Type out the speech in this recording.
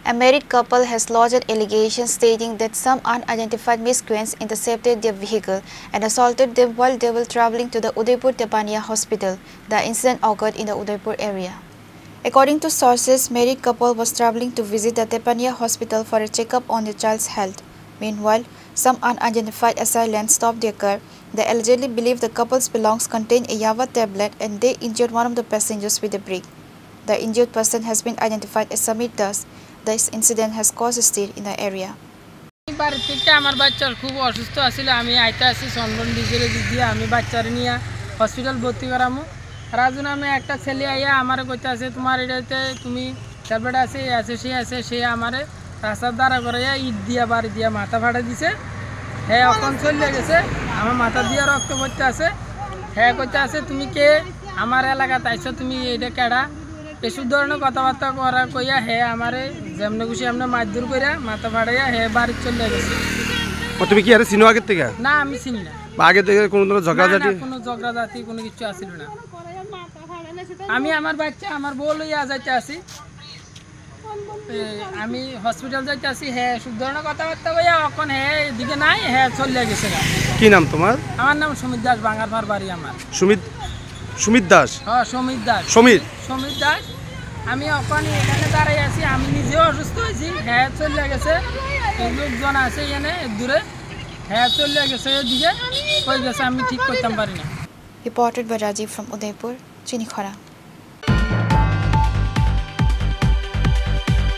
A married couple has lodged an allegation stating that some unidentified miscreants intercepted their vehicle and assaulted them while they were traveling to the Udaipur Tepania hospital. The incident occurred in the Udaipur area. According to sources, married couple was traveling to visit the Tepania hospital for a checkup on their child's health. Meanwhile, some unidentified assailants stopped their car. They allegedly believed the couple's belongings contained a Yava tablet and they injured one of the passengers with a brick. The injured person has been identified as Samit Das. This incident has caused a stir in the area. আমার বাচ্চার খুব অসুস্থ আছিল আমি আইতে আসি সনবন ডিজেলে দিয়ে আমি বাচ্চার নিয়ে হসপিটাল ভর্তি করামু রাজু নামে একটা ছেলে আইয়া আমার কইতে আছে তোমার এটাতে তুমি ট্যাবলেট আছে সে আমারে রাস্তার দ্বারা করে ইট দিয়া বাড়ি দিয়া মাথা ফাটা দিছে হ্যাঁ এখন চলে গেছে আমার মাথা দিয়ে রক্ত পড়তে আছে হ্যাঁ কইতে আছে তুমি কে আমার এলাকাতে আইছো তুমি এটা কেডা এসব ধরনের কথাবার্তা করা কইয়া হে আমারে যেমনে খুশি এমনি মারধর কইরা মাথা ফাড়াইয়া হে বাড়ি চলে গেছে। তুমি কি আরে চিনো আগে থেকে? না আমি চিনি না। আগে থেকে কোনো ঝগড়াঝাটি? কোনো ঝগড়াঝাটি কোনো কিছু আসিল না। আমি আমার বাচ্চা আমার বউ লইয়া যাইতে আসি আমি হসপিটাল যাইতে আসি হে সব ধরনের কথাবার্তা কইয়া এখন হে এদিকে নাই হে চলে গেছে। কি নাম তোমার? আমার নাম সুমিত দাস বাঙ্গারপাড় বাড়ি আমার। সুমিত দাস? হ্যাঁ সুমিত দাস। সুমিত দাস আমি ওখানে এখানে দাঁড়াই আছি আমি নিজেও অসুস্থ হয়েছি হ্যাঁ চলে গেছে লোকজন আছে এখানে দূরে হ্যাঁ চলে গেছে এদিকে কই গেছে আমি ঠিক করতে পারি না। Reported by Rajiv from Udaipur, Chinikhara.